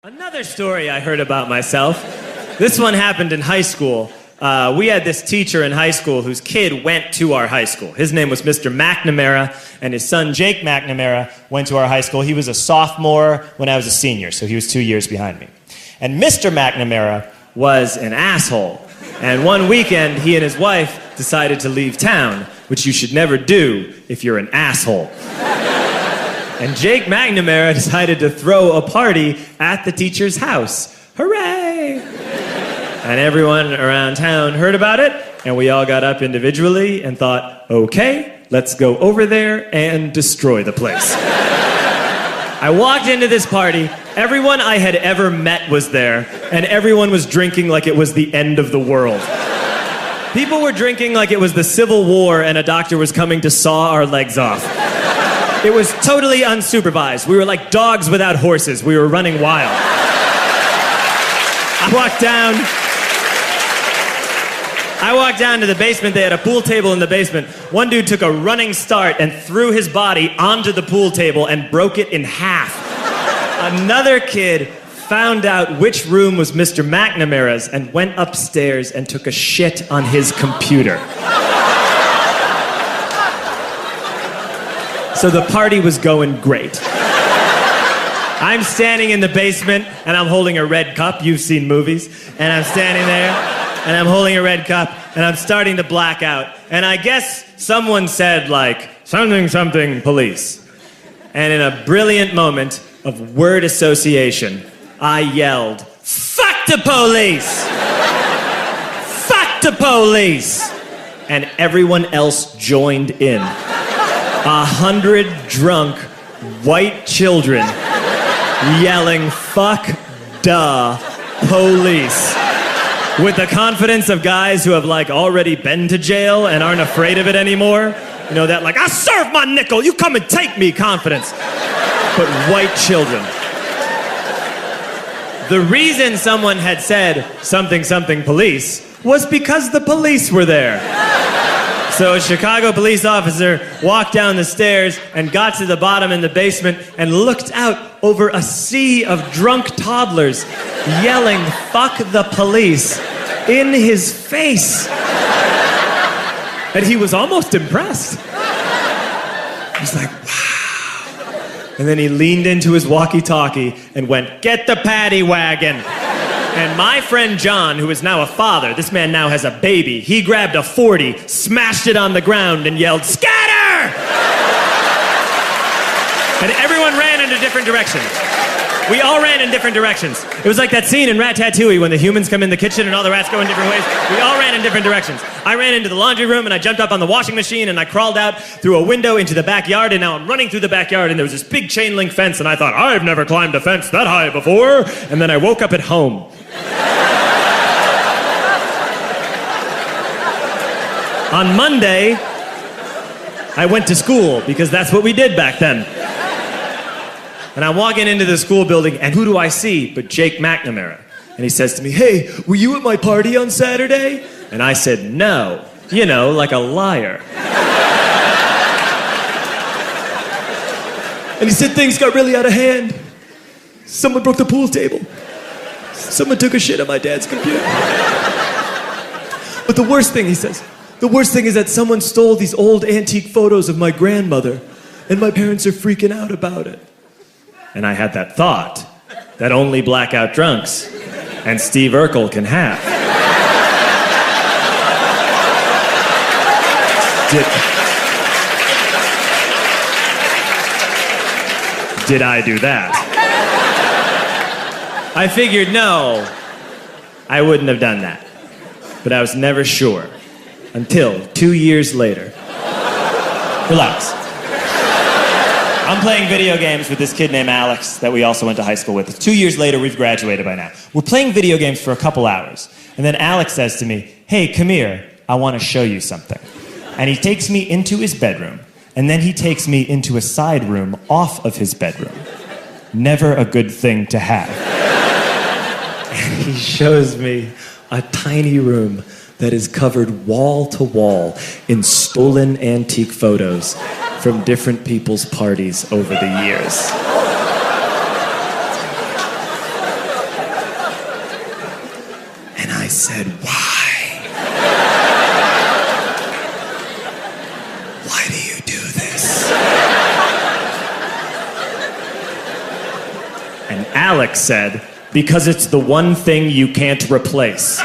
Another story I heard about myself. This one happened in high school. We had this teacher in high school whose kid went to our high school. His name was Mr. McNamara, and his son Jake McNamara went to our high school. He was a sophomore when I was a senior, so he was 2 years behind me. And Mr. McNamara was an asshole. And one weekend, he and his wife decided to leave town, which you should never do if you're an asshole. And Jake McNamara decided to throw a party at the teacher's house. Hooray! And everyone around town heard about it, and we all got up individually and thought, okay, let's go over there and destroy the place. I walked into this party, everyone I had ever met was there, and everyone was drinking like it was the end of the world. People were drinking like it was the Civil War and a doctor was coming to saw our legs off. It was totally unsupervised. We were like dogs without horses. We were running wild. I walked down to the basement. They had a pool table in the basement. One dude took a running start and threw his body onto the pool table and broke it in half. Another kid found out which room was Mr. McNamara's and went upstairs and took a shit on his computer. So the party was going great. I'm standing in the basement and I'm holding a red cup. You've seen movies. And I'm standing there and I'm holding a red cup and I'm starting to black out. And I guess someone said like, something police. And in a brilliant moment of word association, I yelled, fuck the police! Fuck the police! And everyone else joined in. 100 drunk white children yelling, fuck the police. With the confidence of guys who have like already been to jail and aren't afraid of it anymore. You know, that like, I serve my nickel, you come and take me confidence. But white children. The reason someone had said something police was because the police were there. So a Chicago police officer walked down the stairs and got to the bottom in the basement and looked out over a sea of drunk toddlers yelling, fuck the police, in his face. And he was almost impressed. He was like, wow. And then he leaned into his walkie-talkie and went, get the paddy wagon. And my friend John, who is now a father, this man now has a baby, he grabbed a 40, smashed it on the ground, and yelled, scatter! And everyone ran in a different direction. We all ran in different directions. It was like that scene in Ratatouille when the humans come in the kitchen and all the rats go in different ways. We all ran in different directions. I ran into the laundry room and I jumped up on the washing machine and I crawled out through a window into the backyard, and now I'm running through the backyard and there was this big chain link fence and I thought, I've never climbed a fence that high before. And then I woke up at home. On Monday, I went to school because that's what we did back then. And I'm walking into the school building, and who do I see but Jake McNamara? And he says to me, hey, were you at my party on Saturday? And I said, no. You know, like a liar. And he said things got really out of hand. Someone broke the pool table. Someone took a shit on my dad's computer. But the worst thing, he says, the worst thing is that someone stole these old antique photos of my grandmother, and my parents are freaking out about it. And I had that thought that only blackout drunks and Steve Urkel can have. Did I do that? I figured, no, I wouldn't have done that. But I was never sure until 2 years later. Relax. I'm playing video games with this kid named Alex that we also went to high school with. 2 years later, we've graduated by now. We're playing video games for a couple hours. And then Alex says to me, hey, come here, I want to show you something. And he takes me into his bedroom. And then he takes me into a side room off of his bedroom. Never a good thing to have. And he shows me a tiny room that is covered wall to wall in stolen antique photos from different people's parties over the years. said, why? Why do you do this? And Alex said, because it's the one thing you can't replace.